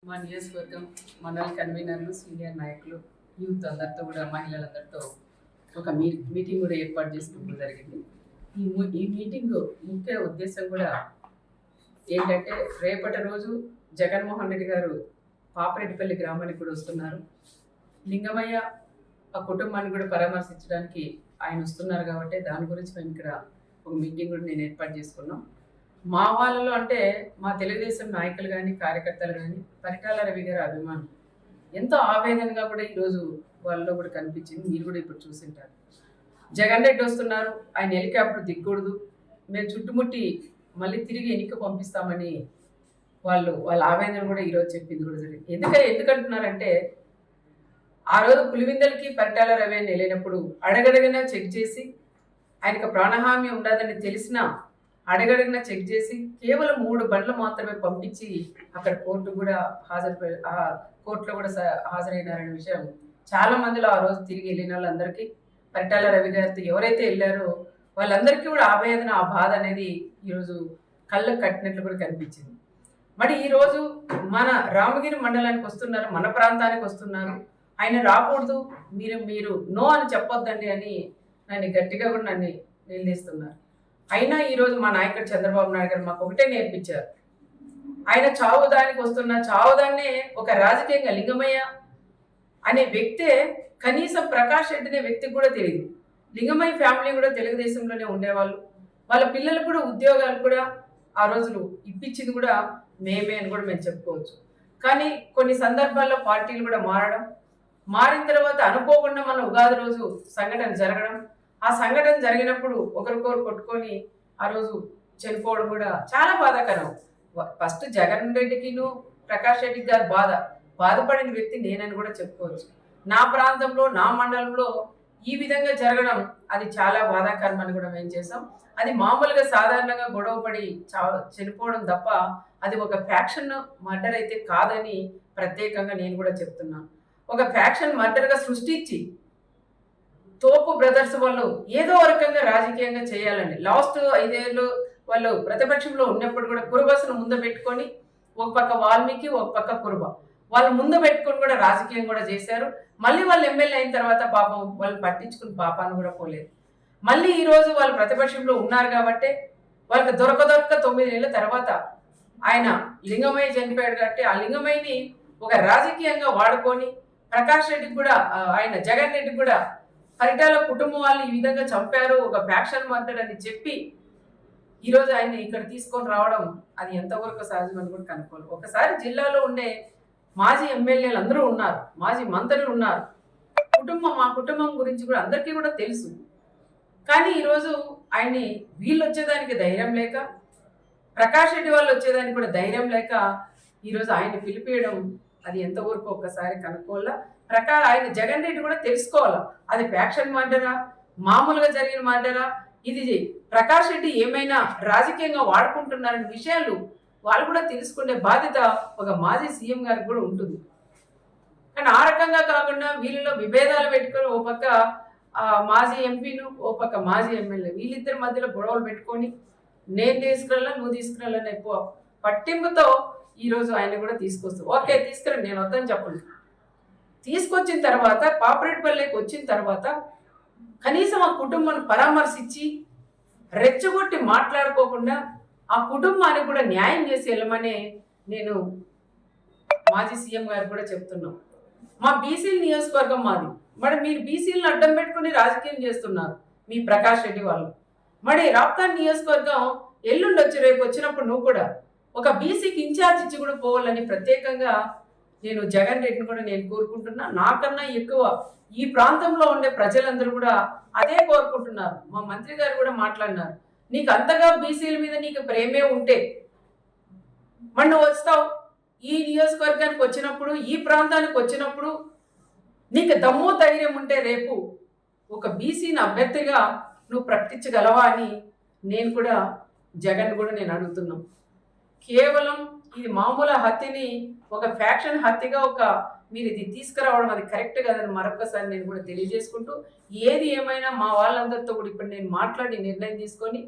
మా నియోజకవర్గం మండల కన్వీనర్లు, సీనియర్ నాయకులు, యూత్ అందరితో కూడా మహిళలందరితో ఒక మీటింగ్ కూడా ఏర్పాటు చేసుకోవడం జరిగింది. ఈ మీటింగ్ ముఖ్య ఉద్దేశం కూడా ఏంటంటే, రేపటి రోజు జగన్మోహన్ రెడ్డి గారు పాపరెడ్డిపల్లి గ్రామానికి కూడా వస్తున్నారు. లింగమయ్య ఆ కుటుంబాన్ని కూడా పరామర్శించడానికి ఆయన వస్తున్నారు కాబట్టి దాని గురించి మేము ఇక్కడ ఒక మీటింగ్ కూడా నేను ఏర్పాటు చేసుకున్నాం. మా వాళ్ళలో అంటే మా తెలుగుదేశం నాయకులు కానీ కార్యకర్తలు కానీ పరిటాల రవి గారి అభిమానం ఎంతో ఆవేదనగా కూడా ఈరోజు వాళ్ళలో కూడా కనిపించింది. మీరు కూడా ఇప్పుడు చూసింటారు. జగన్ రెడ్డి వస్తున్నారు, ఆయన హెలికాప్టర్ దిగకూడదు, మేము చుట్టుముట్టి మళ్ళీ తిరిగి ఎన్నిక పంపిస్తామని వాళ్ళ ఆవేదన కూడా ఈరోజు చెప్పింది కూడా జరిగింది. ఎందుకంటున్నారంటే, ఆ రోజు పులివిందలకి పరిటాల రవి అని వెళ్ళినప్పుడు అడగడగినా చెక్ చేసి ఆయనకు ప్రాణహామీ ఉండదని తెలిసినా అడగడగిన చెక్ చేసి కేవలం 3 బండ్లు మాత్రమే పంపించి అక్కడ కోర్టులో కూడా హాజరైనారనే విషయం చాలా మందిలో ఆ రోజు తిరిగి వెళ్ళిన వాళ్ళందరికీ, పరిటాల రవి గారితో ఎవరైతే వెళ్ళారో వాళ్ళందరికీ కూడా ఆవేదన, ఆ బాధ అనేది ఈరోజు కళ్ళకు కట్టినట్లు కూడా కనిపించింది. మరి ఈరోజు మన రామగిరి మండలానికి వస్తున్నారు, మన ప్రాంతానికి వస్తున్నారు, ఆయన రాకూడదు, మీరు నో అని చెప్పొద్దండి అని నన్ను గట్టిగా కూడా నన్ను నిలదీస్తున్నారు. అయినా ఈరోజు మా నాయకుడు చంద్రబాబు నాయుడు గారు మాకు ఒకటే నేర్పించారు. ఆయన చావుదానికి వస్తున్న చావుదాన్నే ఒక రాజకీయంగా లింగమయ్య అనే వ్యక్తే, కనీసం ప్రకాష్ రెడ్డి అనే వ్యక్తికి కూడా తెలియదు. లింగమయ్య ఫ్యామిలీ కూడా తెలుగుదేశంలోనే ఉండేవాళ్ళు, వాళ్ళ పిల్లలకు కూడా ఉద్యోగాలు కూడా ఆ రోజులు ఇప్పించింది కూడా మేమే అని కూడా మేము చెప్పుకోవచ్చు. కానీ కొన్ని సందర్భాల్లో పార్టీలు కూడా మారిన తర్వాత అనుకోకుండా మన ఉగాది రోజు సంఘటన జరగడం, ఆ సంఘటన జరిగినప్పుడు ఒకరికొకరు కొట్టుకొని ఆ రోజు చనిపోవడం కూడా చాలా బాధాకరం. ఫస్ట్ జగన్ రెడ్డికిను ప్రకాష్ రెడ్డి గారు బాధపడిన వ్యక్తి నేనని కూడా చెప్పుకోవచ్చు. నా ప్రాంతంలో, నా మండలంలో ఈ విధంగా జరగడం అది చాలా బాధాకరం అని కూడా మేము చేసాం. అది మామూలుగా సాధారణంగా గొడవపడి చనిపోవడం తప్ప అది ఒక ఫ్యాక్షన్ మర్డర్ అయితే కాదని ప్రత్యేకంగా నేను కూడా చెప్తున్నాను. ఒక ఫ్యాక్షన్ మర్డర్గా సృష్టించి తోపు బ్రదర్స్ వాళ్ళు ఏదో రకంగా రాజకీయంగా చేయాలండి. లాస్ట్ 5 ఏళ్ళు వాళ్ళు ప్రతిపక్షంలో ఉన్నప్పుడు కూడా కురుబస్సును ముందు పెట్టుకొని ఒక పక్క వాల్మీకి, ఒక పక్క కురుబ వాళ్ళు ముందు పెట్టుకొని కూడా రాజకీయం కూడా చేశారు. మళ్ళీ వాళ్ళు ఎమ్మెల్యే అయిన తర్వాత పాపం వాళ్ళు పట్టించుకుని పాపాన్ని కూడా పోలేదు. మళ్ళీ ఈరోజు వాళ్ళు ప్రతిపక్షంలో ఉన్నారు కాబట్టి వాళ్ళకి దొరక 9 ఏళ్ళ తర్వాత ఆయన లింగమయ్య చనిపోయాడు కాబట్టి ఆ లింగమయ్యని ఒక రాజకీయంగా వాడుకొని ప్రకాష్ రెడ్డికి కూడా ఆయన జగన్ రెడ్డి కూడా పరిటాల కుటుంబం వాళ్ళు ఈ విధంగా చంపారు, ఒక ఫ్యాక్షన్ మర్డర్ అని చెప్పి ఈరోజు ఆయన్ని ఇక్కడ తీసుకొని రావడం అది ఎంతవరకు సహజమని కూడా కనుక్కోవాలి. ఒకసారి జిల్లాలో ఉండే మాజీ ఎమ్మెల్యేలు అందరూ ఉన్నారు, మాజీ మంత్రులు ఉన్నారు, మా కుటుంబం గురించి కూడా అందరికీ కూడా తెలుసు. కానీ ఈరోజు ఆయన్ని వీళ్ళు వచ్చేదానికి ధైర్యం లేక, ప్రకాష్ రెడ్డి వాళ్ళు వచ్చేదానికి కూడా ధైర్యం లేక ఈరోజు ఆయన్ని పిలిపేయడం అది ఎంతవరకు ఒక్కసారి కనుక్కోవాలా. ఆయన జగన్ రెడ్డి కూడా తెలుసుకోవాలా, అది ఫ్యాక్షన్ మర్డరా, మామూలుగా జరిగిన మర్డరా, ఇది ప్రకాష్ రెడ్డి ఏమైనా రాజకీయంగా వాడుకుంటున్నారనే విషయాలు వాళ్ళు కూడా తెలుసుకునే బాధ్యత ఒక మాజీ సీఎం గారికి కూడా ఉంటుంది. కానీ ఆ రకంగా కాకుండా వీళ్ళలో విభేదాలు పెట్టుకొని ఓ పక్క మాజీ ఎంపీను, ఓ పక్క మాజీ ఎమ్మెల్యే, వీళ్ళిద్దరి మధ్యలో గొడవలు పెట్టుకొని నేను తీసుకురాలా, నువ్వు తీసుకురాలని ఎక్కువ పట్టింపుతో ఈరోజు ఆయన కూడా తీసుకొస్తావు. ఓకే తీసుకురండి, నేను వద్దని చెప్పండి. తీసుకొచ్చిన తర్వాత పాపరెడ్డిపల్లికి వచ్చిన తర్వాత కనీసం ఆ కుటుంబాన్ని పరామర్శించి రెచ్చగొట్టి మాట్లాడుకోకుండా ఆ కుటుంబానికి కూడా న్యాయం చేసి వెళ్ళమని నేను మాజీ సీఎం గారు కూడా చెప్తున్నాం. మా బీసీల నియోజకవర్గం మాది, మరి మీరు బీసీలను అడ్డం పెట్టుకుని రాజకీయం చేస్తున్నారు మీ ప్రకాష్ రెడ్డి వాళ్ళు. మరి రాప్తాన్ నియోజకవర్గం ఎల్లుండి వచ్చి రేపు వచ్చినప్పుడు నువ్వు కూడా ఒక బీసీకి ఇన్ఛార్జ్ ఇచ్చి కూడా పోవాలని ప్రత్యేకంగా నేను జగన్ రెడ్డిని కూడా నేను కోరుకుంటున్నా. నాకన్నా ఎక్కువ ఈ ప్రాంతంలో ఉండే ప్రజలందరూ కూడా అదే కోరుకుంటున్నారు. మా మంత్రి గారు కూడా మాట్లాడినారు, నీకు అంతగా బీసీల మీద నీకు ప్రేమే ఉంటే మరి నువ్వు వస్తావు ఈ నియోజకవర్గానికి వచ్చినప్పుడు, ఈ ప్రాంతానికి వచ్చినప్పుడు నీకు దమ్ము ధైర్యం ఉంటే రేపు ఒక బీసీని అభ్యర్థిగా నువ్వు ప్రకటించగలవా అని నేను కూడా జగన్ కూడా నేను అడుగుతున్నాం. కేవలం ఇది మామూలు హత్యని ఒక ఫ్యాక్షన్ హత్యగా మీరు ఇది తీసుకురావడం అది కరెక్ట్ కాదని మరొకసారి నేను కూడా తెలియజేసుకుంటూ, ఏది ఏమైనా మా వాళ్ళందరితో కూడా ఇప్పుడు నేను మాట్లాడి నిర్ణయం తీసుకొని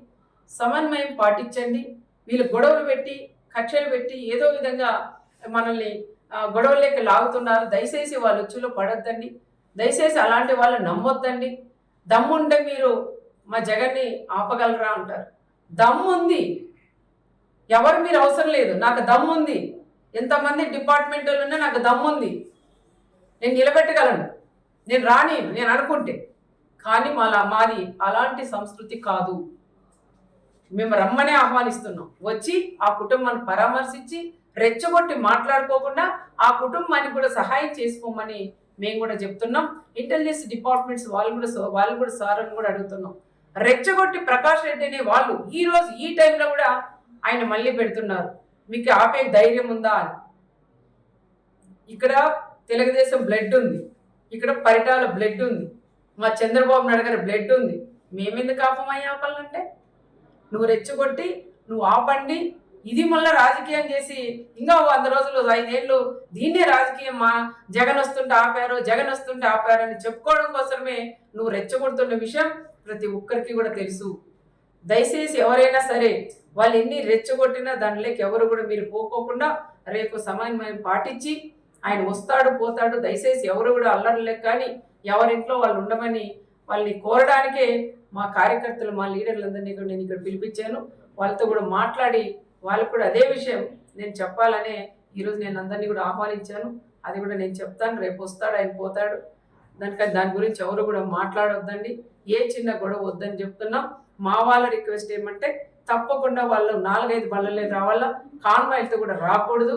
సమన్వయం పాటించండి. వీళ్ళు గొడవలు పెట్టి కక్షలు పెట్టి ఏదో విధంగా మనల్ని గొడవల్లోకి లాగుతున్నారు. దయచేసి వాళ్ళ ఉచ్చులో పడొద్దండి. దయచేసి అలాంటి వాళ్ళు నమ్మొద్దండి. దమ్ముంటే మీరు మా జగన్ని ఆపగలరా అంటారు. దమ్ముంది, ఎవరు మీరు అవసరం లేదు, నాకు దమ్ముంది. ఎంతమంది డిపార్ట్మెంట్ ఉన్నా నాకు దమ్ముంది, నేను నిలబెట్టగలను, నేను రాని నేను అనుకుంటే. కానీ మాది అలాంటి సంస్కృతి కాదు. మేము రమ్మనే ఆహ్వానిస్తున్నాం. వచ్చి ఆ కుటుంబాన్ని పరామర్శించి రెచ్చగొట్టి మాట్లాడుకోకుండా ఆ కుటుంబానికి కూడా సహాయం చేసుకోమని మేము కూడా చెప్తున్నాం. ఇంటెలిజెన్స్ డిపార్ట్మెంట్స్ వాళ్ళు కూడా సార్ అని కూడా అడుగుతున్నాం. రెచ్చగొట్టి ప్రకాష్ రెడ్డి అనే వాళ్ళు ఈ రోజు ఈ టైంలో కూడా ఆయన మళ్ళీ పెడుతున్నారు. మీకు ఆపే ధైర్యం ఉందా అని. ఇక్కడ తెలుగుదేశం బ్లడ్ ఉంది, ఇక్కడ పరిటాల బ్లడ్ ఉంది, మా చంద్రబాబు నాయుడు గారి బ్లడ్ ఉంది. మేమెందుకు ఆపమయ్యా ఆపాలంటే? నువ్వు రెచ్చగొట్టి నువ్వు ఆపండి, ఇది మళ్ళీ రాజకీయం చేసి ఇంకా 100 రోజులు 5 ఏళ్ళు దీన్నే రాజకీయం, మా జగన్ వస్తుంటే ఆపారు అని చెప్పుకోవడం కోసమే నువ్వు రెచ్చగొడుతున్న విషయం ప్రతి ఒక్కరికి కూడా తెలుసు. దయచేసి ఎవరైనా సరే వాళ్ళు ఎన్ని రెచ్చగొట్టినా దానిలోకి ఎవరు కూడా మీరు పోకోకుండా రేపు సమన్వయం పాటించి ఆయన వస్తాడు పోతాడు. దయచేసి ఎవరు కూడా అల్లర్లేక కానీ ఎవరింట్లో వాళ్ళు ఉండమని వాళ్ళని కోరడానికే మా కార్యకర్తలు మా లీడర్లందరినీ కూడా నేను ఇక్కడ పిలిపించాను. వాళ్ళతో కూడా మాట్లాడి వాళ్ళకు కూడా అదే విషయం నేను చెప్పాలనే ఈరోజు నేను అందరినీ కూడా ఆహ్వానించాను. అది కూడా నేను చెప్తాను. రేపు వస్తాడు ఆయన పోతాడు, దాని గురించి ఎవరు కూడా మాట్లాడొద్దండి. ఏ చిన్న గొడవ వద్దని చెప్తున్నాం. మా వాళ్ళ రిక్వెస్ట్ ఏమంటే తప్పకుండా వాళ్ళు 4-5 బళ్ళలే రావాలా, కాన్వాయ్లతో కూడా రాకూడదు.